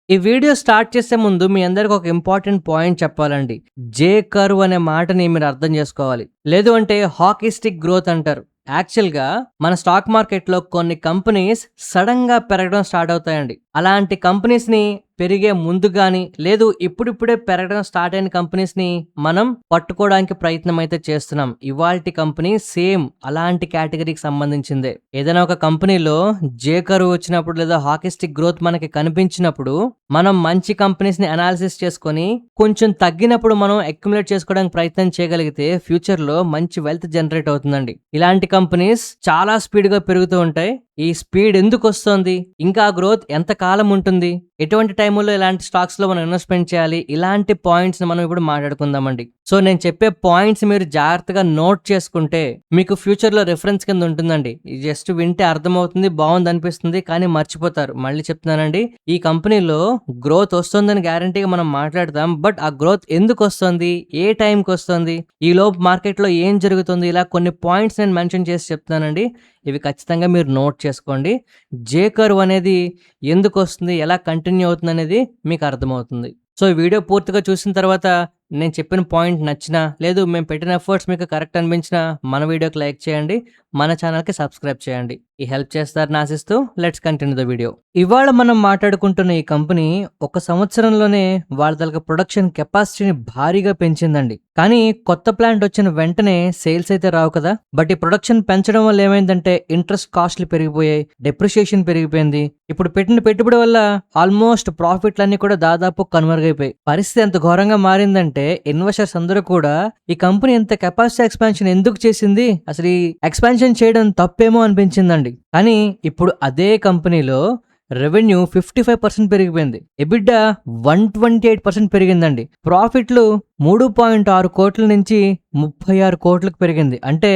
ఈ video start చేసే ముందు మీ అందరికి ఒక ఇంపార్టెంట్ పాయింట్ చెప్పాలండి. జే కర్వ్ అనే మాటని మీరు అర్థం చేసుకోవాలి. లేదు అంటే హాకీ స్టిక్ గ్రోత్ అంటారు. యాక్చువల్‌గా మన స్టాక్ మార్కెట్‌లో కొన్ని కంపెనీస్ సడెన్‌గా పెరగడం స్టార్ట్ అవుతాయండి. అలాంటి కంపెనీస్‌ని పెరిగే ముందు గాని, లేదు ఇప్పుడిప్పుడే పెరగడం స్టార్ట్ అయిన కంపెనీస్‌ని మనం పట్టుకోవడానికి ప్రయత్నం అయితే చేస్తున్నాం. ఇవాల్టి కంపెనీ సేమ్ అలాంటి కేటగిరీకి సంబంధించిందే. ఏదైనా ఒక కంపెనీలో జే కర్వ్ వచ్చినప్పుడు లేదా హాకీ స్టిక్ గ్రోత్ మనకి కనిపించినప్పుడు మనం మంచి కంపెనీస్‌ని అనాలిసిస్ చేసుకొని కొంచెం తగ్గినప్పుడు మనం అక్యుములేట్ చేసుకోవడానికి ప్రయత్నం చేయగలిగితే ఫ్యూచర్‌లో మంచి వెల్త్ జనరేట్ అవుతుందండి. ఇలాంటి కంపెనీస్ చాలా స్పీడ్‌గా పెరుగుతూ ఉంటాయి. ఈ స్పీడ్ ఎందుకొస్తోంది? ఇంకా గ్రోత్ ఎంత కాలం ఉంటుంది? ఎటువంటి టైముల్లో ఇలాంటి స్టాక్స్‌లో మనం ఇన్వెస్ట్‌మెంట్ చేయాలి? ఇలాంటి పాయింట్స్‌ని మనం ఇప్పుడు మాట్లాడుకుందామండి. సో, నేను చెప్పే పాయింట్స్ మీరు జాగ్రత్తగా నోట్ చేసుకుంటే మీకు ఫ్యూచర్‌లో రిఫరెన్స్ కింద ఉంటుందండి. ఇది జస్ట్ వింటే అర్థమవుతుంది, బావుందనిపిస్తుంది కానీ మర్చిపోతారు. మళ్ళీ చెప్తున్నానండి. ఈ కంపెనీలో గ్రోత్ వస్తుందని గ్యారంటీగా మనం మాట్లాడతాం. బట్ ఆ గ్రోత్ ఎందుకొస్తుంది? ఏ టైంకొస్తుంది? ఈలోపు మార్కెట్‌లో ఏం జరుగుతుంది? ఇలా కొన్ని పాయింట్స్ నేను మెన్షన్ చేసి చెప్తానండి. ఇవి ఖచ్చితంగా మీరు నోట్ చేసుకోండి. జే కర్వ్ అనేది ఎందుకొస్తుంది? ఎలా కంటిన్యూ అవుతుందనేది మీకు అర్థమవుతుంది. సో, ఈ వీడియో పూర్తిగా చూసిన తర్వాత నేను చెప్పిన పాయింట్ నచ్చినా, లేదు మేము పెట్టిన ఎఫర్ట్స్ మీకు కరెక్ట్ అనిపించినా మన వీడియోకి లైక్ చేయండి. మన ఛానల్‌కి సబ్స్క్రైబ్ చేయండి. ఈ హెల్ప్ చేస్తారని ఆశిస్తూ లెట్స్ కంటిన్యూ ద వీడియో. ఇవాళ మనం మాట్లాడుకుంటున్న ఈ కంపెనీ ఒక సంవత్సరంలోనే వాళ్ళ తాలూకా ప్రొడక్షన్ కెపాసిటీని భారీగా పెంచిందండి. కానీ కొత్త ప్లాంట్ వచ్చిన వెంటనే సేల్స్ అయితే రావు కదా. బట్ ఈ ప్రొడక్షన్ పెంచడం వల్ల ఏమైందంటే ఇంట్రెస్ట్ కాస్ట్లు పెరిగిపోయాయి, డెప్రిషియేషన్ పెరిగిపోయింది. ఇప్పుడు పెట్టిన పెట్టుబడి వల్ల ఆల్మోస్ట్ ప్రాఫిట్లన్నీ కూడా దాదాపు కనుమరుగైపోయాయి. పరిస్థితి ఎంత ఘోరంగా మారిందంటే ఇన్వెస్టర్స్ అందరూ కూడా ఈ కంపెనీ ఎంత కెపాసిటీ ఎక్స్పాన్షన్ ఎందుకు చేసింది, అసలు ఈ ఎక్స్పాన్షన్ చేయడం తప్పేమో అనిపించిందండి. కానీ ఇప్పుడు అదే కంపెనీలో రెవెన్యూ 55% పెరిగిపోయింది. ఎబిడ్డా 128% పెరిగిందండి. ప్రాఫిట్లు 3.6 కోట్ల నుంచి 36 కోట్లకు పెరిగింది. అంటే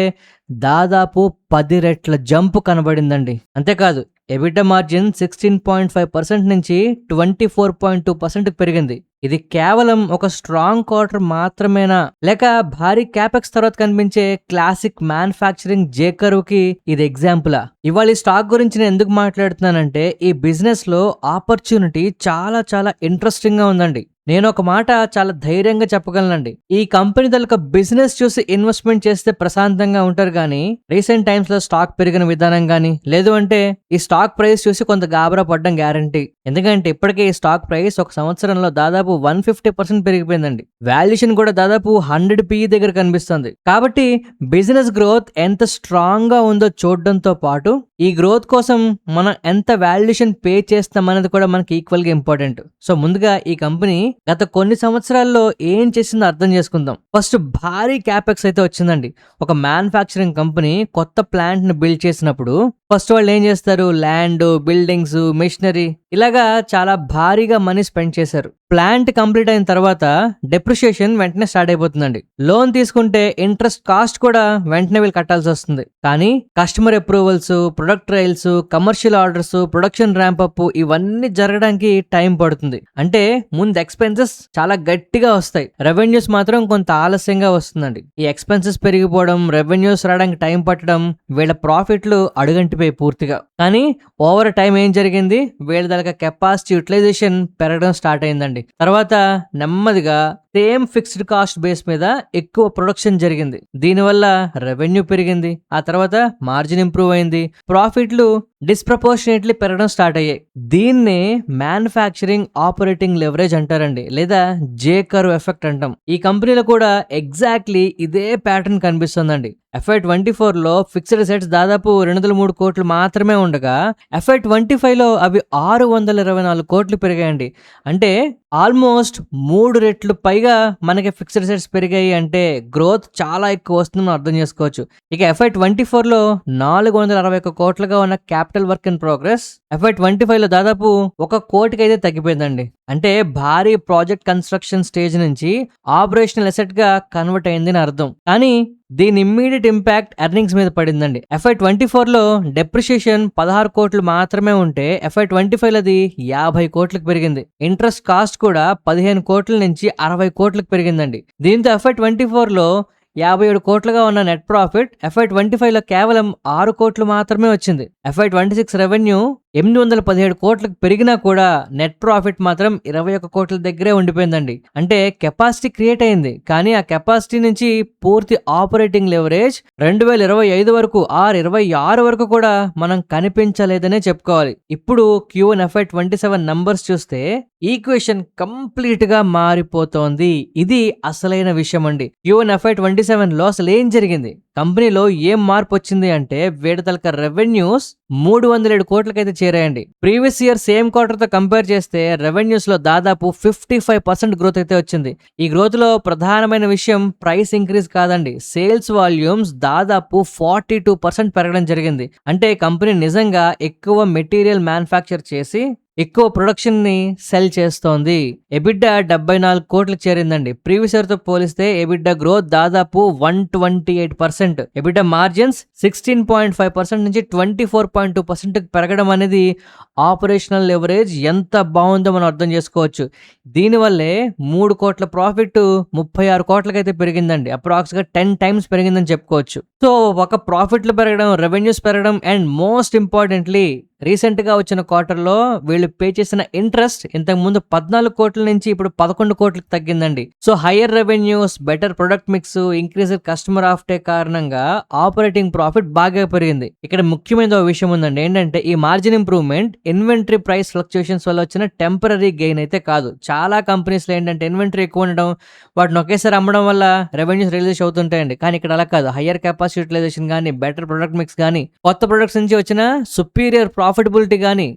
దాదాపు 10 రెట్ల జంప్ కనబడిందండి. అంతేకాదు ఎబిడ్డా మార్జిన్ 16.5% నుంచి 24.2% పెరిగింది. ఇది కేవలం ఒక స్ట్రాంగ్ క్వార్టర్ మాత్రమేనా, లేక భారీ క్యాపెక్స్ తర్వాత కనిపించే క్లాసిక్ మ్యానుఫ్యాక్చరింగ్ జే కర్వ్ కి ఇది ఎగ్జాంపులా? ఇవాళ ఈ స్టాక్ గురించి నేను ఎందుకు మాట్లాడుతున్నానంటే ఈ బిజినెస్ లో ఆపర్చునిటీ చాలా చాలా ఇంట్రెస్టింగ్ గా ఉందండి. నేను ఒక మాట చాలా ధైర్యంగా చెప్పగలనండి. ఈ కంపెనీ తాలూకా బిజినెస్ చూసి ఇన్వెస్ట్మెంట్ చేస్తే ప్రశాంతంగా ఉంటారు కానీ రీసెంట్ టైమ్స్ లో స్టాక్ పెరిగిన విధానం కానీ, లేదు అంటే ఈ స్టాక్ ప్రైస్ చూసి కొంత గాబరా పడడం గ్యారంటీ. ఎందుకంటే ఇప్పటికే ఈ స్టాక్ ప్రైస్ ఒక సంవత్సరంలో దాదాపు 150% పెరిగిపోయిందండి. వాల్యుయేషన్ కూడా దాదాపు 100 PE దగ్గర కనిపిస్తుంది. కాబట్టి బిజినెస్ గ్రోత్ ఎంత స్ట్రాంగ్ గా ఉందో చూడడంతో పాటు ఈ గ్రోత్ కోసం మనం ఎంత వాల్యుయేషన్ పే చేస్తాం అనేది కూడా మనకి ఈక్వల్ గా ఇంపార్టెంట్. సో ముందుగా ఈ కంపెనీ గత కొన్ని సంవత్సరాల్లో ఏం చేసిందో అర్థం చేసుకుందాం. ఫస్ట్ భారీ క్యాపెక్స్ అయితే వచ్చిందండి. ఒక మ్యానుఫ్యాక్చరింగ్ కంపెనీ కొత్త ప్లాంట్ ని బిల్డ్ చేసినప్పుడు ఫస్ట్ వాళ్ళు ఏం చేస్తారు, ల్యాండ్, బిల్డింగ్స్, మెషినరీ ఇలాగా చాలా భారీగా మనీ స్పెండ్ చేశారు. ప్లాంట్ కంప్లీట్ అయిన తర్వాత డెప్రిషియేషన్ వెంటనే స్టార్ట్ అయిపోతుందండి. లోన్ తీసుకుంటే ఇంట్రెస్ట్ కాస్ట్ కూడా వెంటనే వీళ్ళు కట్టాల్సి వస్తుంది. కానీ customer approvals, product trials, commercial orders, production ramp up ఇవన్నీ జరగడానికి టైం పడుతుంది. అంటే ముందు ఎక్స్పెన్సెస్ చాలా గట్టిగా వస్తాయి, రెవెన్యూస్ మాత్రం కొంత ఆలస్యంగా వస్తుందండి. ఈ ఎక్స్పెన్సెస్ పెరిగిపోవడం, రెవెన్యూస్ రావడానికి టైం పట్టడం, వీళ్ళ ప్రాఫిట్లు అడుగంటిపోయి పూర్తిగా. కానీ ఓవర్ టైం ఏం జరిగింది, వీళ్ళ దాకా కెపాసిటీ యూటిలైజేషన్ పెరగడం స్టార్ట్ అయిందండి. తర్వాత నెమ్మదిగా సేమ్ ఫిక్స్డ్ కాస్ట్ బేస్ మీద ఎక్కువ ప్రొడక్షన్ జరిగింది. దీనివల్ల రెవెన్యూ పెరిగింది, ఆ తర్వాత మార్జిన్ ఇంప్రూవ్ అయింది, ప్రాఫిట్లు డిస్ప్రపోర్షనేట్లీ పెరగడం స్టార్ట్ అయ్యాయి. దీన్నే మ్యానుఫ్యాక్చరింగ్ ఆపరేటింగ్ లెవరేజ్ అంటారండి, లేదా జే కర్వ్ ఎఫెక్ట్ అంటాం. ఈ కంపెనీలో కూడా ఎగ్జాక్ట్లీ ఇదే ప్యాటర్న్ కనిపిస్తుందండి. FY24 లో ఫిక్స్డ్ అసెట్స్ దాదాపు 203 కోట్లు మాత్రమే ఉండగా FY25 లో అవి 624 కోట్లు పెరిగాయండి. అంటే ఆల్మోస్ట్ 3 రెట్లు పైగా మనకి ఫిక్స్డ్ అసెట్స్ పెరిగాయి. అంటే గ్రోత్ చాలా ఎక్కువ వస్తుందని అర్థం చేసుకోవచ్చు. ఇక FY24 లో 461 కోట్లుగా ఉన్న capital work in progress FY25 లో దాదాపు 1 కోటికి అయితే తగ్గిపోయిందండి. అంటే భారీ ప్రాజెక్ట్ కన్స్ట్రక్షన్ స్టేజ్ నుంచి ఆపరేషనల్ అసెట్ గా కన్వర్ట్ అయింది అని అర్థం. కానీ దీని ఇమ్మీడియట్ ఇంపాక్ట్ ఎర్నింగ్స్ మీద పడిందండి. FY24 లో డెప్రిషియేషన్ 16 కోట్లు మాత్రమే ఉంటే FY25 అది 50 కోట్లకు పెరిగింది. ఇంట్రెస్ట్ కాస్ట్ కూడా 15 కోట్ల నుంచి 60 కోట్లకు పెరిగిందండి. దీంతో FY24 లో 57 కోట్లుగా ఉన్న నెట్ ప్రాఫిట్ FY25 లో కేవలం 6 కోట్లు మాత్రమే వచ్చింది. FY26 రెవెన్యూ 817 కోట్లకు పెరిగినా కూడా నెట్ ప్రాఫిట్ మాత్రం 21 కోట్ల దగ్గరే ఉండిపోయిందండి. అంటే కెపాసిటీ క్రియేట్ అయింది, కానీ ఆ కెపాసిటీ నుంచి పూర్తి ఆపరేటింగ్ లెవరేజ్ 2025 వరకు 26 వరకు కూడా మనం కనిపించలేదనే చెప్పుకోవాలి. ఇప్పుడు Q1 FY27 నంబర్స్ చూస్తే ఈక్వేషన్ కంప్లీట్ గా మారిపోతోంది. ఇది అసలైన విషయం అండి. Q1 FY27 లో అసలు ఏం జరిగింది, కంపెనీలో ఏం మార్పు వచ్చింది అంటే వీటి తలక రెవెన్యూస్ 307 కోట్లకైతే చేరాయండి. ప్రీవియస్ ఇయర్ సేమ్ క్వార్టర్ తో కంపేర్ చేస్తే రెవెన్యూస్ లో దాదాపు 55% గ్రోత్ అయితే వచ్చింది. ఈ గ్రోత్ లో ప్రధానమైన విషయం ప్రైస్ ఇంక్రీజ్ కాదండి, సేల్స్ వాల్యూమ్స్ దాదాపు 42% పెరగడం జరిగింది. అంటే కంపెనీ నిజంగా ఎక్కువ మెటీరియల్ మ్యానుఫ్యాక్చర్ చేసి ఎక్కువ ప్రొడక్షన్ ని సెల్ చేస్తోంది. ఎబిడ్డా 74 కోట్లకు చేరిందండి. ప్రీవియస్ ఇయర్ తో పోలిస్తే ఎబిడ్డా గ్రోత్ దాదాపు 128%. ఎబిడ్డా మార్జిన్స్ 16.5% నుంచి 24.2% పెరగడం అనేది ఆపరేషనల్ లెవరేజ్ ఎంత బాగుందో మనం అర్థం చేసుకోవచ్చు. దీనివల్లే 3 కోట్ల ప్రాఫిట్ 36 కోట్లకైతే పెరిగిందండి. అప్రాక్సిమేట్ గా 10 times పెరిగిందని చెప్పుకోవచ్చు. సో ఒక ప్రాఫిట్లు పెరగడం, రెవెన్యూస్ పెరగడం అండ్ మోస్ట్ ఇంపార్టెంట్లీ రీసెంట్ గా వచ్చిన క్వార్టర్లో వీళ్ళు పే చేసిన ఇంట్రెస్ట్ ఇంతకు ముందు 14 కోట్ల నుంచి ఇప్పుడు 11 కోట్లకు తగ్గిందండి. So higher revenues, better product mix, increase customer off take కారణంగా ఆపరేటింగ్ ప్రాఫిట్ బాగా పెరిగింది. ఇక్కడ ముఖ్యమైన విషయం ఉందండి, ఏంటంటే ఈ margin improvement inventory price fluctuations వల్ల వచ్చిన టెంపరీ గెయిన్ అయితే కాదు. చాలా కంపెనీస్ లో ఏంటంటే ఇన్వెంటరీ ఎక్కువ ఉండడం, వాటిని ఒకేసారి అమ్మడం వల్ల రెవెన్యూస్ రిలీజ్ అవుతుంటాయండి. కానీ ఇక్కడ అలా కాదు. హైయర్ కెపాసిటీ యూటిలైజేషన్ కానీ, బెటర్ ప్రొడక్ట్ మిక్స్ కానీ, కొత్త ప్రొడక్ట్స్ నుంచి వచ్చిన సుపీరియర్ ప్రాఫిటబిలిటీ గానీ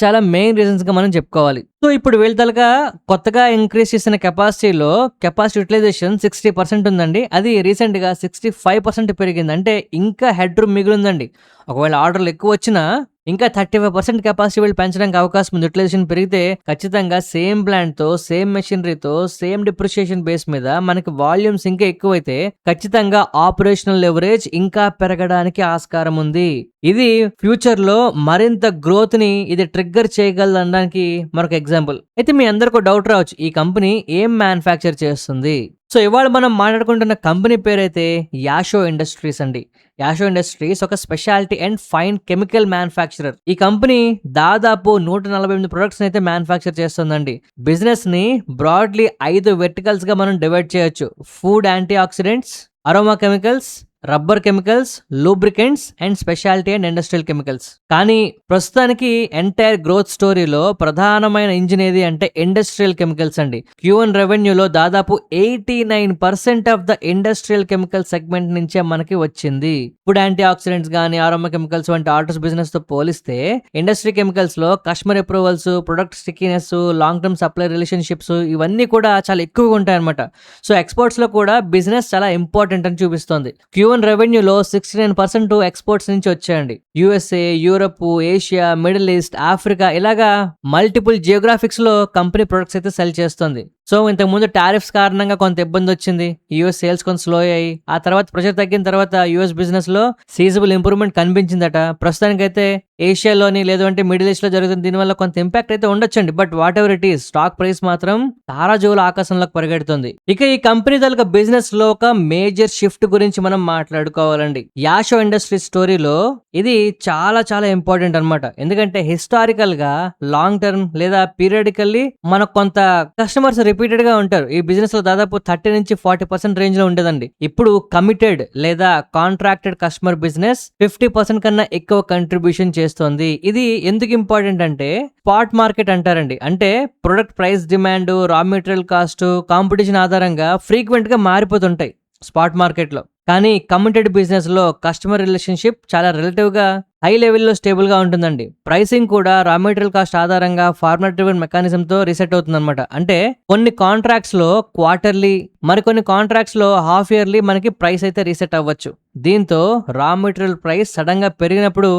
చాలా మెయిన్ రీజన్స్ గా మనం చెప్పుకోవాలి. సో ఇప్పుడు వీళ్ళ తలగా కొత్తగా ఇంక్రీజ్ చేసిన కెపాసిటీలో కెపాసిటీ యూటిలైజేషన్ 60% ఉందండి. అది రీసెంట్ గా 65% పెరిగింది. అంటే ఇంకా హెడ్ రూమ్ మిగిలిందండి. ఒకవేళ ఆర్డర్లు ఎక్కువ వచ్చినా ఇంకా 35% కెపాసిటీ వీళ్ళు పెంచడానికి అవకాశం ఉంది. యూటిలైజేషన్ పెరిగితే ఖచ్చితంగా సేమ్ ప్లాంట్ తో, సేమ్ మెషినరీతో, సేమ్ డిప్రిషియేషన్ బేస్ మీద మనకి వాల్యూమ్స్ ఇంకా ఎక్కువైతే ఖచ్చితంగా ఆపరేషనల్ లెవరేజ్ ఇంకా పెరగడానికి ఆస్కారం ఉంది. ఇది ఫ్యూచర్ లో మరింత గ్రోత్ ని ఇది ట్రిగ్గర్ చేయగలదనడానికి మరొక ఎగ్జాంపుల్. అయితే మీ అందరికీ డౌట్ రావచ్చు, ఈ కంపెనీ ఏం మ్యానుఫ్యాక్చర్ చేస్తుంది? సో ఇవాళ మనం మాట్లాడుకుంటున్న కంపెనీ పేరైతే యాషో ఇండస్ట్రీస్ అండి. యాషో ఇండస్ట్రీస్ ఒక speciality and fine chemical manufacturer. ఈ కంపెనీ దాదాపు 148 ప్రొడక్ట్స్ అయితే మ్యానుఫ్యాక్చర్ చేస్తుందండి. బిజినెస్ ని బ్రాడ్లీ 5 వెర్టికల్స్ గా మనం డివైడ్ చేయొచ్చు. Food antioxidants, aroma chemicals, rubber chemicals, lubricants and speciality and industrial chemicals. కానీ ప్రస్తుతానికి ఎంటైర్ గ్రోత్ స్టోరీలో ప్రధానమైన ఇంజిన్ ఏది అంటే ఇండస్ట్రియల్ కెమికల్స్ అండి. Q1 రెవెన్యూలో దాదాపు 89% of the industrial chemical segment నుంచే మనకి వచ్చింది. ఫుడ్ యాంటీ ఆక్సిడెంట్స్ కానీ, ఆరోమా కెమికల్స్ వంటి ఆర్డర్స్ బిజినెస్ తో పోలిస్తే ఇండస్ట్రీ కెమికల్స్ లో customer approvals, product stickiness, long term supply relationships ఇవన్నీ కూడా చాలా ఎక్కువగా ఉంటాయన్నమాట. సో ఎక్స్పోర్ట్స్ లో కూడా బిజినెస్ చాలా ఇంపార్టెంట్ అని చూపిస్తోంది. Q1 రెవెన్యూలో 69% ఎక్స్పోర్ట్స్ నుంచి వచ్చాయండి. USA, Europe, Asia, middle east, Africa ఇలాగా మల్టిపుల్ జియోగ్రాఫిక్స్ లో కంపెనీ ప్రొడక్ట్స్ అయితే సెల్ చేస్తుంది. సో ఇంతకు ముందు టారిఫ్స్ కారణంగా కొంత ఇబ్బంది వచ్చింది. యూఎస్ సేల్స్ కొంత స్లో అయ్యి, ఆ తర్వాత ప్రెషర్ తగ్గిన తర్వాత యూఎస్ బిజినెస్ లో సీజబుల్ ఇంప్రూవ్మెంట్ కనిపించిందట. ప్రస్తుతానికైతే ఏషియాలోని లేదంటే మిడిల్ ఈస్ట్ లో జరుగుతుంది. దీనివల్ల కొంత ఇంపాక్ట్ అయితే ఉండొచ్చండి. But what ever it is, stock price మాత్రం తారాజువుల ఆకాశంలోకి పరిగెడుతుంది. ఇక ఈ కంపెనీ తలక బిజినెస్ లో ఒక మేజర్ షిఫ్ట్ గురించి మనం మాట్లాడుకోవాలండి. యాషో ఇండస్ట్రీ స్టోరీలో ఇది చాలా ఇంపార్టెంట్ అన్నమాట. ఎందుకంటే హిస్టారికల్ గా లాంగ్ టర్మ్ లేదా పీరియడికల్లీ మనకు కొంత కస్టమర్స్ రిపీటెడ్ గా ఉంటారు. ఈ బిజినెస్ లో దాదాపు 30 నుంచి 40% రేంజ్ లో ఉండేదండి. ఇప్పుడు కమిటెడ్ లేదా కాంట్రాక్టెడ్ కస్టమర్ బిజినెస్ 50% కన్నా ఎక్కువ కంట్రిబ్యూషన్ చేస్తోంది. ఇది ఎందుకు ఇంపార్టెంట్ అంటే స్పాట్ మార్కెట్ అంటారండి. అంటే product price, demand, raw material cost, competition ఆధారంగా ఫ్రీక్వెంట్ గా మారిపోతుంటాయి స్పాట్ మార్కెట్ లో. కానీ కమిటెడ్ బిజినెస్ లో కస్టమర్ రిలేషన్షిప్ చాలా రిలేటివ్ గా హై లెవెల్లో స్టేబుల్ గా ఉంటుందండి. ప్రైసింగ్ కూడా రా మెటీరియల్ కాస్ట్ ఆధారంగా ఫార్ములా డ్రివెన్ మెకానిజం తో రీసెట్ అవుతుంది అనమాట. అంటే కొన్ని కాంట్రాక్ట్స్ లో క్వార్టర్లీ, మరికొన్ని కాంట్రాక్ట్స్ లో హాఫ్ ఇయర్లీ మనకి ప్రైస్ అయితే రీసెట్ అవ్వచ్చు. దీంతో రా మెటీరియల్ ప్రైస్ సడన్ గా పెరిగినప్పుడు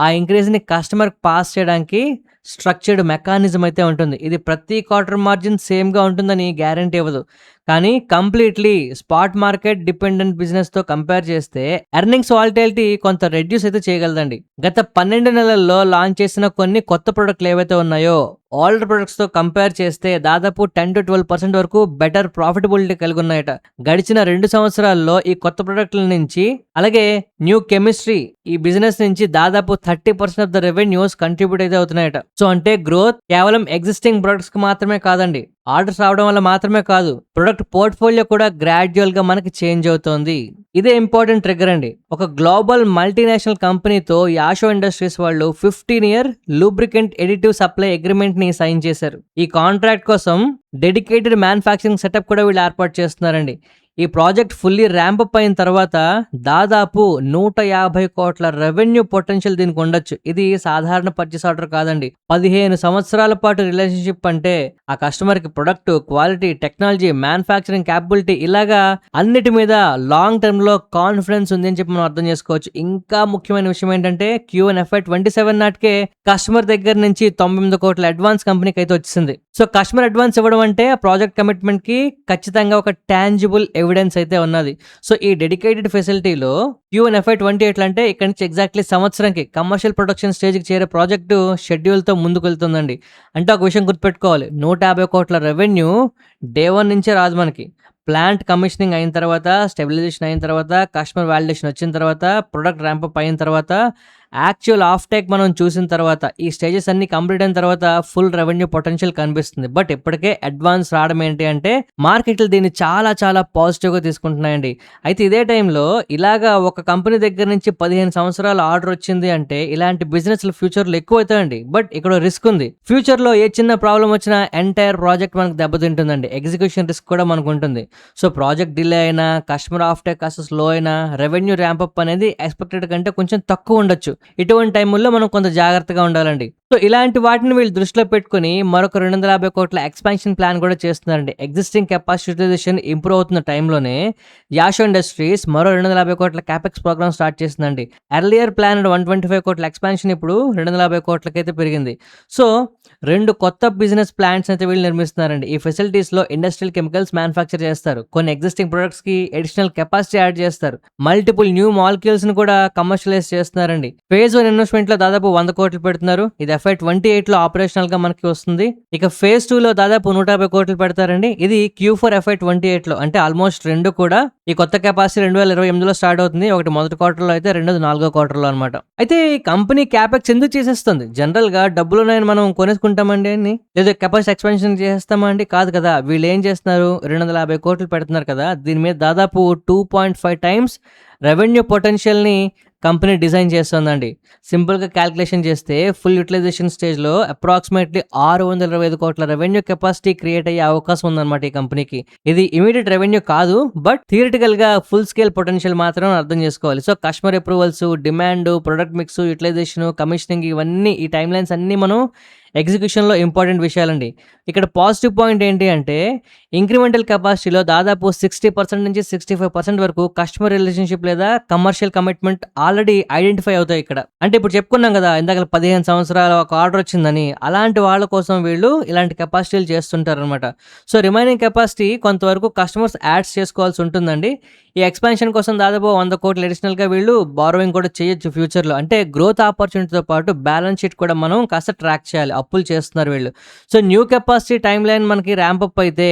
ఆ ఇంక్రీజ్ ని కస్టమర్ పాస్ చేయడానికి స్ట్రక్చర్డ్ మెకానిజం అయితే ఉంటుంది. ఇది ప్రతి క్వార్టర్ మార్జిన్ సేమ్‌గా ఉంటుందని గ్యారంటీ ఇవ్వదు. కానీ కంప్లీట్‌లీ స్పాట్ మార్కెట్ డిపెండెంట్ బిజినెస్‌తో కంపేర్ చేస్తే ఎర్నింగ్స్ వాలటిలిటీ కొంత రెడ్యూస్ అయితే చేయగలదండి. గత 12 నెలల్లో లాంచ్ చేసిన కొన్ని కొత్త ప్రొడక్ట్‌లు ఏవైతే ఉన్నాయో ఓల్డ్ ప్రొడక్ట్స్‌తో కంపేర్ చేస్తే దాదాపు 10-12% వరకు బెటర్ ప్రాఫిటబిలిటీ కలిగి ఉన్నాయట. గడిచిన 2 సంవత్సరాల్లో ఈ కొత్త ప్రొడక్ట్‌ల నుంచి అలాగే న్యూ కెమిస్ట్రీ ఈ బిజినెస్ నుంచి దాదాపు 30% ఆఫ్ ద రెవెన్యూస్ కంట్రిబ్యూట్ అయితే అవుతున్నాయట. సో అంటే గ్రోత్ కేవలం ఎగ్జిస్టింగ్ ప్రొడక్ట్స్‌కి మాత్రమే కాదండి. ఆర్డర్స్ రావడం వల్ల మాత్రమే కాదు. ప్రొడక్ట్ పోర్ట్‌ఫోలియో కూడా గ్రాడ్యుయల్‌గా మనకి చేంజ్ అవుతోంది. ఇదే ఇంపార్టెంట్ ట్రిగ్గర్ అండి. ఒక గ్లోబల్ మల్టీనేషనల్ కంపెనీతో యాషో ఇండస్ట్రీస్ వాళ్ళు 15 ఇయర్ లూబ్రికెంట్ ఎడిటివ్ సప్లై అగ్రిమెంట్‌ని సైన్ చేశారు. ఈ కాంట్రాక్ట్ కోసం డెడికేటెడ్ మ్యానుఫ్యాక్చరింగ్ సెటప్ కూడా వీళ్ళు ఏర్పాటు చేస్తున్నారండి. ఈ ప్రాజెక్ట్ ఫుల్లీ ర్యాంప్ అప్ అయిన తర్వాత దాదాపు 150 కోట్ల రెవెన్యూ పొటెన్షియల్ దీనికి ఉండొచ్చు. ఇది సాధారణ పర్చేస్ ఆర్డర్ కాదండి. 15 సంవత్సరాల పాటు రిలేషన్‌షిప్ అంటే ఆ కస్టమర్‌కి product, quality, technology, manufacturing capability ఇలాగా అన్నిటి మీద లాంగ్ టర్మ్‌లో కాన్ఫిడెన్స్ ఉంది అని చెప్పి మనం అర్థం చేసుకోవచ్చు. ఇంకా ముఖ్యమైన విషయం ఏంటంటే Q1 FY27 నాటికే కస్టమర్ దగ్గర నుంచి 98 కోట్ల అడ్వాన్స్ కంపెనీకి అయితే వచ్చేసింది. సో కస్టమర్ అడ్వాన్స్ ఇవ్వడం అంటే ఆ ప్రాజెక్ట్ కమిట్మెంట్‌కి ఖచ్చితంగా ఒక టాంజిబుల్ ఎవిడెన్స్ అయితే ఉన్నది. సో ఈ డెడికేటెడ్ ఫెసిలిటీలో Q1 FY28 అంటే ఇక్కడ నుంచి ఎగ్జాక్ట్లీ సంవత్సరంకి కమర్షియల్ ప్రొడక్షన్ స్టేజ్కి చేరే ప్రాజెక్టు షెడ్యూల్తో ముందుకు వెళ్తుందండి. అంటే ఒక విషయం గుర్తుపెట్టుకోవాలి, 150 కోట్ల రెవెన్యూ డే 1 నుంచే రాదు మనకి. ప్లాంట్ కమిషనింగ్ అయిన తర్వాత, స్టెబిలైజేషన్ అయిన తర్వాత, కస్టమర్ వాలిడేషన్ వచ్చిన తర్వాత, ప్రొడక్ట్ ర్యాంపప్ అయిన తర్వాత, యాక్చువల్ ఆఫ్ టేక్ మనం చూసిన తర్వాత, ఈ స్టేజెస్ అన్ని కంప్లీట్ అయిన తర్వాత ఫుల్ రెవెన్యూ పొటెన్షియల్ కనిపిస్తుంది. బట్ ఇప్పటికే అడ్వాన్స్ రావడం ఏంటి అంటే మార్కెట్లు దీన్ని చాలా చాలా పాజిటివ్గా తీసుకుంటున్నాయండి. అయితే ఇదే టైంలో ఇలాగా ఒక కంపెనీ దగ్గర నుంచి 15 సంవత్సరాల ఆర్డర్ వచ్చింది అంటే ఇలాంటి బిజినెస్లు ఫ్యూచర్లో ఎక్కువ అవుతాయండి. బట్ ఇక్కడ రిస్క్ ఉంది. ఫ్యూచర్లో ఏ చిన్న ప్రాబ్లం వచ్చినా ఎంటైర్ ప్రాజెక్ట్ మనకు దెబ్బతింటుందండి. ఎగ్జిక్యూషన్ రిస్క్ కూడా మనకు ఉంటుంది. సో ప్రాజెక్ట్ డిలే అయినా, కస్టమర్ ఆఫ్ టేక్ కాస్త స్లో అయినా, రెవెన్యూ ర్యాంపప్ అనేది ఎక్స్పెక్టెడ్ కంటే కొంచెం తక్కువ ఉండొచ్చు. ఇటువంటి టైముల్లో మనం కొంత జాగ్రత్తగా ఉండాలండి. సో ఇలాంటి వాటిని వీళ్ళు దృష్టిలో పెట్టుకుని మరొక 250 కోట్ల ఎక్స్పాన్షన్ ప్లాన్ కూడా చేస్తున్నారండి. ఎగ్జిస్టింగ్ కెపాసిటీ యూటిలైజేషన్ ఇంప్రూవ్ అవుతున్న టైంలోనే యాషో ఇండస్ట్రీస్ మరో 250 కోట్ల క్యాపెక్స్ ప్రోగ్రామ్ స్టార్ట్ చేసిందండి. ఎర్లియర్ ప్లాన్ 125 కోట్ల ఎక్స్పాన్షన్ ఇప్పుడు 250 కోట్లకైతే పెరిగింది. సో 2 కొత్త బిజినెస్ ప్లాంట్స్ అయితే వీళ్ళు నిర్మిస్తున్నారండి. ఈ ఫెసిలిటీస్లో ఇండస్ట్రియల్ కెమికల్స్ మ్యానుఫ్యాక్చర్ చేస్తారు. కొన్ని ఎగ్జిస్టింగ్ ప్రొడక్ట్స్కి అడిషనల్ కెపాసిటీ యాడ్ చేస్తారు. మల్టిపుల్ న్యూ మాలిక్యూల్స్ని కూడా కమర్షియలైజ్ చేస్తున్నారండి. ఫేజ్ 1 ఇన్వెస్ట్మెంట్లో దాదాపు 100 కోట్లు పెడుతున్నారు. ఇది FY28లో ఆపరేషనల్గా మనకి వస్తుంది. ఇక ఫేజ్ 2లో దాదాపు 150 కోట్లు పెడతారండి. ఇది Q4 FY28లో అంటే ఆల్మోస్ట్ 2 కూడా ఈ కొత్త కెపాసిటీ 2028లో స్టార్ట్ అవుతుంది. ఒకటి మొదటి క్వార్టర్లో అయితే రెండోది 4వ క్వార్టర్లో అనమాట. అయితే ఈ కంపెనీ క్యాపెక్స్ ఎందుకు చేసేస్తుంది? జనరల్గా డబ్బులు ఉన్నాయని మనం కొనేసుకుంటామండి అని, లేదా కెపాసిటీ ఎక్స్పాన్షన్ చేసేస్తామా అండి? కాదు కదా. వీళ్ళు ఏం చేస్తున్నారు, 250 కోట్లు పెడుతున్నారు కదా, దీని మీద దాదాపు 2.5 టైమ్స్ రెవెన్యూ పొటెన్షియల్ని కంపెనీ డిజైన్ చేస్తుందండి. సింపుల్గా క్యాల్కులేషన్ చేస్తే ఫుల్ యూటిలైజేషన్ స్టేజ్లో అప్రాక్సిమేట్లీ 625 కోట్ల రెవెన్యూ కెపాసిటీ క్రియేట్ అయ్యే అవకాశం ఉందన్నమాట ఈ కంపెనీకి. ఇది ఇమీడియట్ రెవెన్యూ కాదు, బట్ థియరిటికల్గా ఫుల్ స్కేల్ పొటెన్షియల్ మాత్రం అర్థం చేసుకోవాలి. So customer approvals, demand, product mix, utilisation, commissioning ఇవన్నీ ఈ టైమ్ లైన్స్ అన్నీ మనం ఎగ్జిక్యూషన్లో ఇంపార్టెంట్ విషయాలండి. ఇక్కడ పాజిటివ్ పాయింట్ ఏంటి అంటే ఇంక్రిమెంటల్ కెపాసిటీలో దాదాపు 60% నుంచి 65% వరకు కస్టమర్ రిలేషన్షిప్ లేదా కమర్షియల్ కమిట్మెంట్ ఆల్రెడీ ఐడెంటిఫై అవుతాయి ఇక్కడ. అంటే ఇప్పుడు చెప్పుకున్నాం కదా ఇందాక 15 సంవత్సరాల ఒక ఆర్డర్ వచ్చిందని, అలాంటి వాళ్ళ కోసం వీళ్ళు ఇలాంటి కెపాసిటీలు చేస్తుంటారు అనమాట. సో రిమైనింగ్ కెపాసిటీ కొంతవరకు కస్టమర్స్ యాడ్స్ చేసుకోవాల్సి ఉంటుందండి. ఈ ఎక్స్పాన్షన్ కోసం దాదాపు 100 కోట్లు అడిషనల్గా వీళ్ళు బారోయింగ్ కూడా చేయొచ్చు ఫ్యూచర్లో. అంటే గ్రోత్ ఆపర్చునిటీతో పాటు బ్యాలెన్స్ షీట్ కూడా మనం కాస్త ట్రాక్ చేయాలి. అప్పులు చేస్తున్నారు వీళ్ళు. So new capacity time line మనకి ర్యాంపప్ అయితే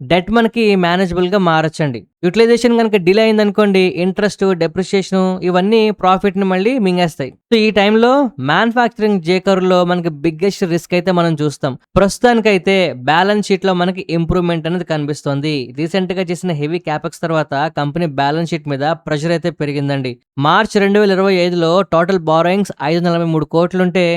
డెట్ మనకి మేనేజబుల్గా మారచ్చండి. యూటిలైజేషన్ కనుక డిలే అయిందనుకోండి, ఇంట్రెస్ట్, డెప్రిషియేషన్ ఇవన్నీ ప్రాఫిట్ని మళ్ళీ మింగేస్తాయి. సో ఈ టైంలో మ్యానుఫ్యాక్చరింగ్ జేకర్లో మనకి బిగ్గెస్ట్ రిస్క్ అయితే మనం చూస్తాం. ప్రస్తుతానికైతే బ్యాలెన్స్ షీట్లో మనకి ఇంప్రూవ్మెంట్ అనేది కనిపిస్తుంది. రీసెంట్గా చేసిన హెవీ క్యాపెక్స్ తర్వాత కంపెనీ బ్యాలెన్స్ షీట్ మీద ప్రెషర్ అయితే పెరిగిందండి. మార్చ్ 2025లో టోటల్ బారోయింగ్స్ 543 కోట్లుంటే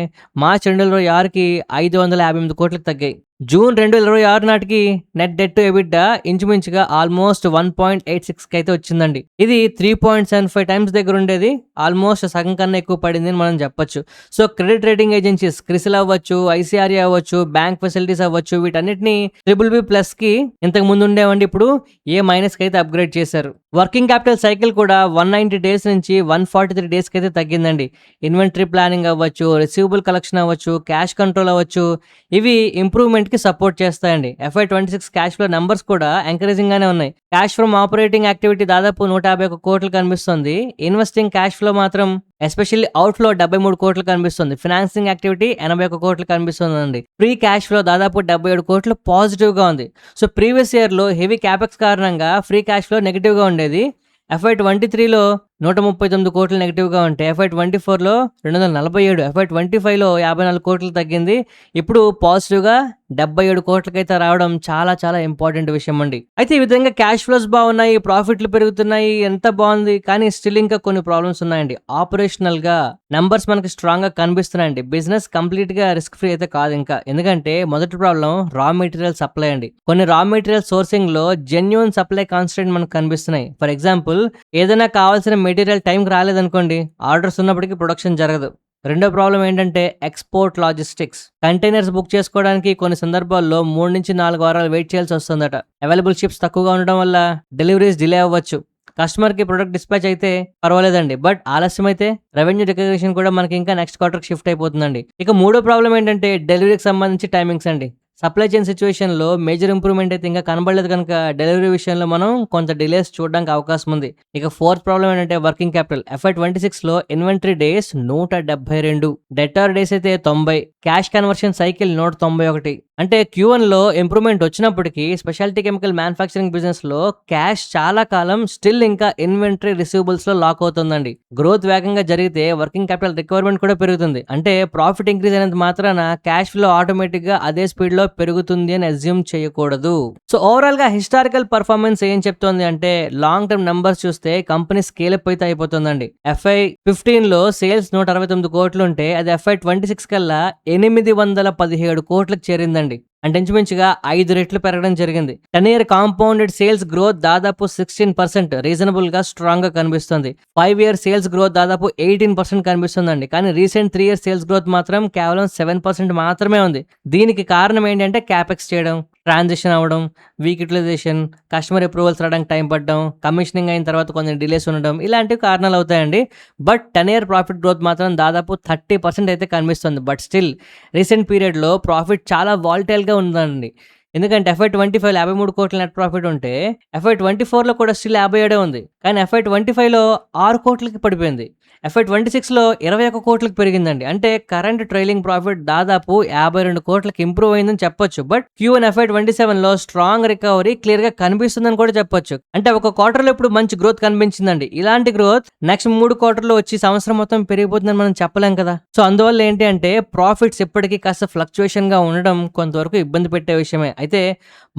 మార్చ్ 2026కి 558 కోట్లకు తగ్గాయి. జూన్ 2026 నాటికి నెట్ డెట్ టు ఎబిడ్డా ఇంచుమించుగా ఆల్మోస్ట్ 1.86కి అయితే వచ్చిందండి. ఇది 3.75 టైమ్స్ దగ్గర ఉండేది. ఆల్మోస్ట్ సగం కన్నా ఎక్కువ పడింది అని మనం చెప్పొచ్చు. So credit rating agencies CRISIL అవ్వచ్చు, ICRA అవ్వచ్చు, బ్యాంక్ ఫెసిలిటీస్ అవ్వచ్చు, వీటన్నిటిని BBB+ కి ఇంతకు ముందు ఉండేవండి, ఇప్పుడు A- కి అయితే అప్గ్రేడ్ చేశారు. వర్కింగ్ క్యాపిటల్ సైకిల్ కూడా 190 డేస్ నుంచి 143 డేస్కి అయితే తగ్గిందండి. ఇన్వెంటరీ ప్లానింగ్ అవ్వచ్చు, రిసీవబుల్ కలెక్షన్ అవ్వచ్చు, క్యాష్ కంట్రోల్ అవ్వచ్చు, ఇవి ఇంప్రూవ్మెంట్కి సపోర్ట్ చేస్తాయండి. FY26 క్యాష్ ఫ్లో నెంబర్స్ కూడా ఎంకరేజింగ్ గానే ఉన్నాయి. క్యాష్ ఫ్రమ్ ఆపరేటింగ్ యాక్టివిటీ దాదాపు 151 కోట్లు కనిపిస్తుంది. ఇన్వెస్టింగ్ క్యాష్ ఫ్లో మాత్రం ఎస్పెషల్లీ అవుట్ఫ్లో 73 కోట్లు కనిపిస్తుంది. ఫినాన్సింగ్ యాక్టివిటీ 81 కోట్లు కనిపిస్తుందండి. ఫ్రీ క్యాష్ ఫ్లో దాదాపు 77 కోట్లు పాజిటివ్ గా ఉంది. సో ప్రీవియస్ ఇయర్ లో హెవీ క్యాపెక్స్ కారణంగా ఫ్రీ క్యాష్ ఫ్లో నెగిటివ్ గా ఉండేది. FY23లో 139 కోట్లు నెగిటివ్గా ఉంటే FY24లో 247, FY25లో 54 కోట్లు తగ్గింది. ఇప్పుడు పాజిటివ్గా 77 కోట్లకైతే రావడం చాలా చాలా ఇంపార్టెంట్ విషయం అండి. అయితే ఈ విధంగా క్యాష్ ఫ్లోస్ బాగున్నాయి, ప్రాఫిట్లు పెరుగుతున్నాయి, ఎంత బాగుంది. కానీ స్టిల్ ఇంకా కొన్ని ప్రాబ్లమ్స్ ఉన్నాయండి. ఆపరేషనల్ గా నంబర్స్ మనకి స్ట్రాంగ్ గా కనిపిస్తున్నాయండి. బిజినెస్ కంప్లీట్ గా రిస్క్ ఫ్రీ అయితే కాదు ఇంకా. ఎందుకంటే మొదటి ప్రాబ్లం రా మెటీరియల్ సప్లై అండి. కొన్ని రా మెటీరియల్ సోర్సింగ్ లో జెన్యూన్ సప్లై కాన్స్టెంట్ మనకు కనిపిస్తున్నాయి. ఫర్ ఎగ్జాంపుల్ ఏదైనా కావాల్సిన మెటీరియల్ టైంకి రాలేదనుకోండి, ఆర్డర్స్ ఉన్నప్పటికీ ప్రొడక్షన్ జరగదు. రెండో ప్రాబ్లం ఏంటంటే ఎక్స్పోర్ట్ లాజిస్టిక్స్. కంటైనర్స్ బుక్ చేసుకోవడానికి కొన్ని సందర్భాల్లో 3 నుంచి 4 వారాలు వెయిట్ చేయాల్సి వస్తుందట. అవైలబుల్ షిప్స్ తక్కువగా ఉండడం వల్ల డెలివరీస్ డిలే అవ్వచ్చు. కస్టమర్ కి ప్రొడక్ట్ డిస్పాచ్ అయితే పర్వాలేదండి, బట్ ఆలస్యం అయితే రెవెన్యూ రికగ్నిషన్ కూడా మనకి ఇంకా నెక్స్ట్ క్వార్టర్ షిఫ్ట్ అయిపోతుందండి. ఇక మూడో ప్రాబ్లం ఏంటంటే డెలివరీకి సంబంధించి టైమింగ్స్ అండి. సప్లై చైన్ సిచ్యువేషన్ లో మేజర్ ఇంప్రూవ్మెంట్ అయితే ఇంకా కనబడలేదు కనుక డెలివరీ విషయంలో మనం కొంత డిలేస్ చూడడానికి అవకాశం ఉంది. ఇక ఫోర్త్ ప్రాబ్లం ఏంటంటే వర్కింగ్ క్యాపిటల్. FY26 లో ఇన్వెంటరీ డేస్ 172, డెటార్ డేస్ అయితే 90, క్యాష్ కన్వర్షన్ సైకిల్ 191. అంటే Q1 లో ఇంప్రూవ్మెంట్ వచ్చినప్పటికీ స్పెషాలిటీ కెమికల్ మ్యానుఫ్యాక్చరింగ్ బిజినెస్ లో క్యాష్ చాలా కాలం స్టిల్ ఇంకా ఇన్వెంటరీ రిసీవబుల్స్ లో లాక్ అవుతుందండి. గ్రోత్ వేగంగా జరిగితే వర్కింగ్ క్యాపిటల్ రిక్వైర్మెంట్ కూడా పెరుగుతుంది. అంటే ప్రాఫిట్ ఇంక్రీజ్ అయినంత మాత్రాన క్యాష్ ఫ్లో ఆటోమేటిక్ గా అదే స్పీడ్ లో పెరుగుతుంది అని అజ్యూమ్ చేయకూడదు. సో ఓవరాల్ గా హిస్టారికల్ పర్ఫార్మెన్స్ ఏం చెప్తోంది అంటే లాంగ్ టర్మ్ నంబర్స్ చూస్తే కంపెనీ స్కేల్ అప్ అయితే అయిపోతుందండి. FY15 లో సేల్స్ 169 కోట్లు ఉంటే అది FY26 కల్లా 817 కోట్లకు చేరిందండి. అంటే ఇంచుమించుగా 5 రెట్లు పెరగడం జరిగింది. 10 year కాంపౌండెడ్ సేల్స్ గ్రోత్ దాదాపు 16%, రీజనబుల్ గా స్ట్రాంగ్ గా కనిపిస్తుంది. 5 year సేల్స్ గ్రోత్ దాదాపు 18% కనిపిస్తుందండి. కానీ రీసెంట్ 3 year సేల్స్ గ్రోత్ మాత్రం కేవలం 7% మాత్రమే ఉంది. దీనికి కారణం ఏంటంటే క్యాపెక్స్ చేయడం, ట్రాన్సిషన్ అవ్వడం, వీక్ యూటిలైజేషన్, కస్టమర్ అప్రూవల్స్ రావడానికి టైం పడడం, కమిషనింగ్ అయిన తర్వాత కొంచెం డిలేస్ ఉండడం, ఇలాంటివి కారణాలు అవుతాయండి. బట్ 10 year ప్రాఫిట్ గ్రోత్ మాత్రం దాదాపు 30% అయితే కనిపిస్తుంది. బట్ స్టిల్ రీసెంట్ పీరియడ్లో ప్రాఫిట్ చాలా వాల్టైల్గా ఉందండి. ఎందుకంటే FY25లో 53 కోట్ల నెట్ ప్రాఫిట్ ఉంటే FY24లో కూడా స్టిల్ 57 ఉంది. కానీ FY25లో 6 కోట్లకి పడిపోయింది. FY26లో 21 కోట్లకు పెరిగిందండి. అంటే కరెంట్ ట్రైలింగ్ ప్రాఫిట్ దాదాపు 52 కోట్లకి ఇంప్రూవ్ అయిందని చెప్పొచ్చు. బట్ Q1 FY27లో స్ట్రాంగ్ రికవరీ క్లియర్ గా కనిపిస్తుందని కూడా చెప్పొచ్చు. అంటే ఒక క్వార్టర్లో ఇప్పుడు మంచి గ్రోత్ కనిపించిందండి. ఇలాంటి గ్రోత్ నెక్స్ట్ 3 క్వార్టర్లో వచ్చి సంవత్సరం మొత్తం పెరిగిపోతుందని మనం చెప్పలేం కదా. సో అందువల్ల ఏంటి అంటే ప్రాఫిట్స్ ఇప్పటికీ కాస్త ఫ్లక్చుయేషన్ గా ఉండడం కొంతవరకు ఇబ్బంది పెట్టే విషయమే. అయితే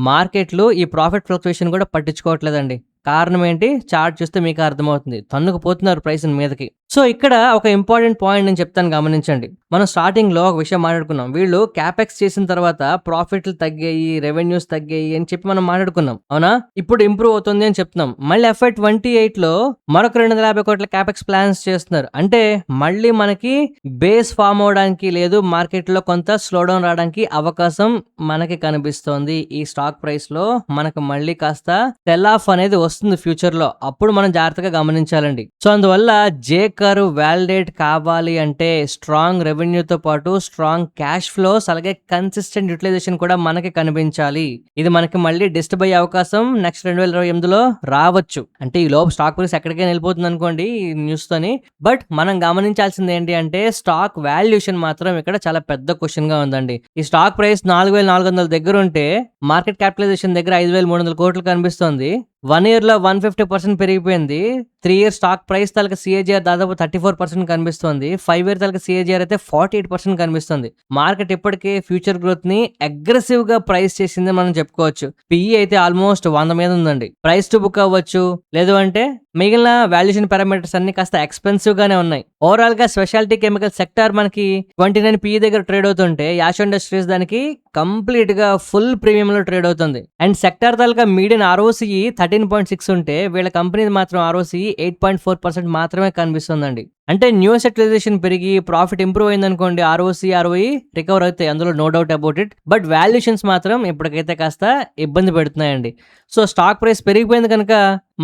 మార్కెట్లు ఈ ప్రాఫిట్ ఫ్లక్చుయేషన్ కూడా పట్టించుకోవట్లేదండి. కారణం ఏంటి? చార్ట్ చూస్తే మీకు అర్థమవుతుంది. తన్నుకుపోతున్నారు ప్రైస్ మీదకి. సో ఇక్కడ ఒక ఇంపార్టెంట్ పాయింట్ నేను చెప్తాను, గమనించండి. మనం స్టార్టింగ్ లో ఒక విషయం మాట్లాడుకున్నాం. వీళ్ళు క్యాపెక్స్ చేసిన తర్వాత ప్రాఫిట్లు తగ్గాయి, రెవెన్యూస్ తగ్గాయి అని చెప్పి మనం మాట్లాడుకున్నాం, అవునా? ఇప్పుడు ఇంప్రూవ్ అవుతుంది అని చెప్తున్నాం. మళ్ళీ FY28లో మరొక 250 కోట్ల క్యాపెక్స్ ప్లాన్స్ చేస్తున్నారు. అంటే మళ్ళీ మనకి బేస్ ఫామ్ అవడానికి లేదు, మార్కెట్ లో కొంత స్లో డౌన్ రావడానికి అవకాశం మనకి కనిపిస్తోంది. ఈ స్టాక్ ప్రైస్ లో మనకు మళ్ళీ కాస్త సెల్ ఆఫ్ అనేది వస్తుంది ఫ్యూచర్ లో. అప్పుడు మనం జాగ్రత్తగా గమనించాలండి. సో అందువల్ల జే కర్వ్ వ్యాలిడేట్ కావాలి అంటే స్ట్రాంగ్ రెవెన్యూతో పాటు స్ట్రాంగ్ క్యాష్ ఫ్లోస్, అలాగే కన్సిస్టెంట్ యూటిలైజేషన్ కూడా మనకి కనిపించాలి. ఇది మనకి మళ్ళీ డిస్టర్బ్ అయ్యే అవకాశం నెక్స్ట్ 2028లో రావచ్చు. అంటే ఈ లోపు స్టాక్ ప్రైస్ ఎక్కడికైనా వెళ్ళిపోతుంది అనుకోండి ఈ న్యూస్ తోని. బట్ మనం గమనించాల్సింది ఏంటి అంటే స్టాక్ వాల్యుయేషన్ మాత్రం ఇక్కడ చాలా పెద్ద క్వశ్చన్ గా ఉందండి. ఈ స్టాక్ ప్రైస్ 4400 దగ్గర ఉంటే మార్కెట్ క్యాపిటలైజేషన్ దగ్గర 5300 కోట్లు కనిపిస్తుంది. 1 year లో 150% పెరిగిపోయింది. 3 year స్టాక్ ప్రైస్ తాలూకా CAGR దాదాపు 34% కనిపిస్తుంది. 5 year తాలూకా CAGR అయితే 48% కనిపిస్తుంది. మార్కెట్ ఇప్పటికే ఫ్యూచర్ గ్రోత్ ని అగ్రెసివ్ గా ప్రైస్ చేసింది మనం చెప్పుకోవచ్చు. PE అయితే ఆల్మోస్ట్ 100 మీద ఉందండి. ప్రైస్ టు బుక్ అవ్వచ్చు, లేదు అంటే మిగిలిన వాల్యుయేషన్ పారామీటర్స్ అన్ని కాస్త ఎక్స్పెన్సివ్ గానే ఉన్నాయి. ఓవరాల్ గా స్పెషాలిటీ కెమికల్ సెక్టార్ మనకి 29 PE దగ్గర ట్రేడ్ అవుతుంటే యాష్ ఇండస్ట్రీస్ దానికి కంప్లీట్ గా ఫుల్ ప్రీమియం లో ట్రేడ్ అవుతుంది. And sector taluka median ROCE 13.6 ఉంటే వీళ్ళ కంపెనీ మాత్రం ROCE 8.4% మాత్రమే కనిపిస్తుందండి. అంటే న్యూ అసెట్ రిజల్యూషన్ పెరిగి ప్రాఫిట్ ఇంప్రూవ్ అయిందనుకోండి, ఆర్ఓసి, ఆర్ఓఈ రికవర్ అవుతాయి. అందులో no doubt about it. But valuations మాత్రం ఇప్పటికైతే కాస్త ఇబ్బంది పెడుతున్నాయండి. సో స్టాక్ ప్రైస్ పెరిగిపోయింది కనుక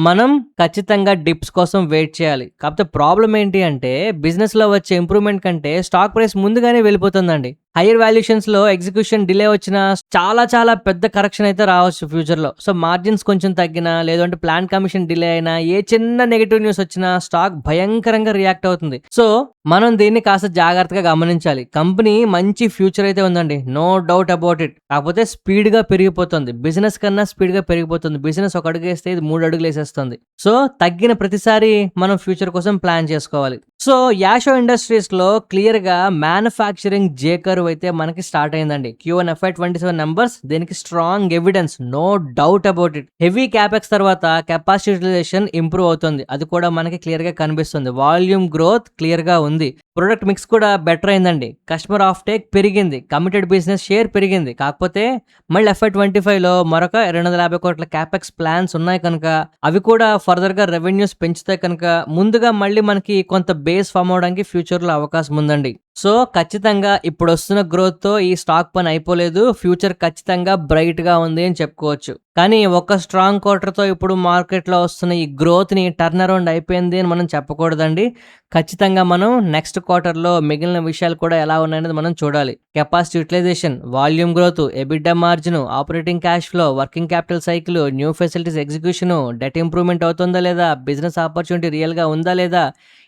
మనం ఖచ్చితంగా డిప్స్ కోసం వెయిట్ చేయాలి. కాకపోతే ప్రాబ్లం ఏంటి అంటే బిజినెస్‌లో వచ్చే ఇంప్రూవ్‌మెంట్ కంటే స్టాక్ ప్రైస్ ముందుగానే వెళ్ళిపోతుందండి. హైయర్ వాల్యుయేషన్స్‌లో ఎగ్జిక్యూషన్ డిలే వచ్చినా చాలా చాలా పెద్ద కరెక్షన్ అయితే రావచ్చు ఫ్యూచర్‌లో. సో మార్జిన్స్ కొంచెం తగ్గినా, లేదంటే ప్లాన్ కమిషన్ డిలే అయినా, ఏ చిన్న నెగెటివ్ న్యూస్ వచ్చినా స్టాక్ భయంకరంగా రియాక్ట్ అవుతుంది. సో మనం దీన్ని కాస్త జాగ్రత్తగా గమనించాలి. కంపెనీ మంచి ఫ్యూచర్ అయితే ఉందండి. No doubt about it. కాకపోతే స్పీడ్‌గా పెరిగిపోతుంది. బిజినెస్ కన్నా స్పీడ్‌గా పెరిగిపోతుంది. బిజినెస్ ఒక అడుగేస్తే ఇది 3 అడుగులు ఏసేస్తుంది. సో తగ్గిన ప్రతిసారి మనం ఫ్యూచర్ కోసం ప్లాన్ చేసుకోవాలి. సో యాషో ఇండస్ట్రీస్‌లో క్లియర్‌గా మ్యానుఫ్యాక్చరింగ్ జే కర్వ్ అయితే మనకి స్టార్ట్ అయిందండి. Q1 FY27 నంబర్స్ దీనికి strong evidence. No doubt about it. Heavy capex తర్వాత కెపాసిటీ యుటిలైజేషన్ ఇంప్రూవ్ అవుతుంది. అది కూడా మనకి క్లియర్‌గా కనిపిస్తుంది. వాల్యూమ్ గ్రోత్ క్లియర్‌గా ఉంది. ప్రొడక్ట్ మిక్స్ కూడా బెటర్ అయిందండి. కస్టమర్ ఆఫ్ టేక్ పెరిగింది. కమిటెడ్ బిజినెస్ షేర్ పెరిగింది. కాకపోతే మళ్ళీ FY25లో మరొక 250 కోట్ల క్యాపెక్స్ ప్లాన్స్ ఉన్నాయి కనుక అవి కూడా ఫర్దర్‌గా రెవెన్యూస్ పెంచుతాయి కనుక ముందుగా మళ్ళీ మనకి కొంత బేస్ ఫామ్ అవడానికి ఫ్యూచర్‌లో అవకాశం ఉందండి. సో ఖచ్చితంగా ఇప్పుడొస్తున్న గ్రోత్‌తో ఈ స్టాక్ పని అయిపోలేదు. ఫ్యూచర్ ఖచ్చితంగా బ్రైట్‌గా ఉంది అని చెప్పుకోవచ్చు. కానీ ఒక్క స్ట్రాంగ్ క్వార్టర్‌తో ఇప్పుడు మార్కెట్‌లో వస్తున్న ఈ గ్రోత్‌ని టర్న్ అరౌండ్ అయిపోయింది అని మనం చెప్పకూడదండి. ఖచ్చితంగా మనం నెక్స్ట్ క్వార్టర్‌లో మిగిలిన విషయాలు కూడా ఎలా ఉన్నాయనేది మనం చూడాలి. Capacity utilisation, volume growth, EBITDA margin, operating cash flow, working capital cycle, new facilities execution, debt improvement అవుతుందా లేదా, బిజినెస్ ఆపర్చునిటీ రియల్‌గా ఉందా లేదా,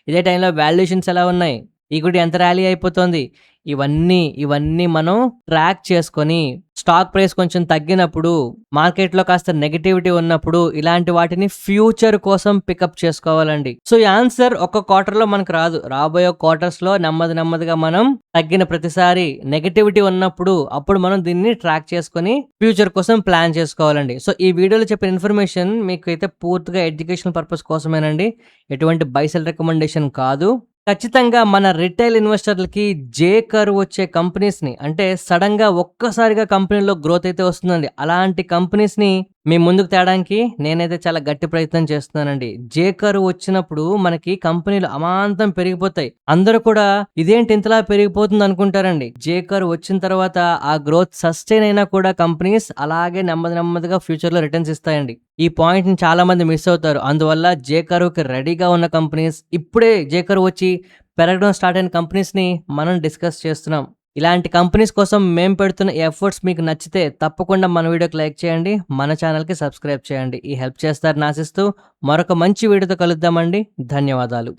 ఇదే టైంలో వాల్యుయేషన్స్ ఎలా ఉన్నాయి, ఈక్విటీ ఎంత ర్యాలీ అయిపోతుంది, ఇవన్నీ మనం ట్రాక్ చేసుకొని స్టాక్ ప్రైస్ కొంచెం తగ్గినప్పుడు, మార్కెట్లో కాస్త నెగటివిటీ ఉన్నప్పుడు ఇలాంటి వాటిని ఫ్యూచర్ కోసం పికప్ చేసుకోవాలండి. సో ఈ ఆన్సర్ ఒక క్వార్టర్లో మనకు రాదు. రాబోయే క్వార్టర్స్లో నెమ్మదిగా మనం తగ్గిన ప్రతిసారి నెగటివిటీ ఉన్నప్పుడు అప్పుడు మనం దీన్ని ట్రాక్ చేసుకొని ఫ్యూచర్ కోసం ప్లాన్ చేసుకోవాలండి. సో ఈ వీడియోలో చెప్పిన ఇన్ఫర్మేషన్ మీకు అయితే పూర్తిగా ఎడ్యుకేషనల్ పర్పస్ కోసమేనండి. ఎటువంటి బై సెల్ రికమెండేషన్ కాదు. ఖచ్చితంగా మన రిటైల్ ఇన్వెస్టర్లకి జే కర్వ్ వచ్చే కంపెనీస్‌ని, అంటే సడన్‌గా ఒక్కసారిగా కంపెనీలో గ్రోత్ అయితే వస్తుందండి. అలాంటి కంపెనీస్‌ని మీ ముందుకు తేడానికి నేనైతే చాలా గట్టి ప్రయత్నం చేస్తున్నానండి. జే కర్వ్ వచ్చినప్పుడు మనకి కంపెనీలు అమాంతం పెరిగిపోతాయి. అందరూ కూడా ఇదేంటి ఇంతలా పెరిగిపోతుంది అనుకుంటారండి. జే కర్వ్ వచ్చిన తర్వాత ఆ గ్రోత్ సస్టైన్ అయినా కూడా కంపెనీస్ అలాగే నెమ్మదిగా ఫ్యూచర్‌లో రిటర్న్స్ ఇస్తాయండి. ఈ పాయింట్‌ని చాలా మంది మిస్ అవుతారు. అందువల్ల జే కర్వ్‌కి రెడీగా ఉన్న కంపెనీస్, ఇప్పుడే జే కర్వ్ వచ్చి పెరగడం స్టార్ట్ అయిన కంపెనీస్‌ని మనం డిస్కస్ చేస్తున్నాం. ఇలాంటి కంపెనీస్ కోసం మేము పెడుతున్న ఎఫర్ట్స్ మీకు నచ్చితే తప్పకుండా మన వీడియోకి లైక్ చేయండి. మన ఛానల్‌కి సబ్స్క్రైబ్ చేయండి. ఈ హెల్ప్ చేస్తారని ఆశిస్తూ మరొక మంచి వీడియోతో కలుద్దామండి. ధన్యవాదాలు.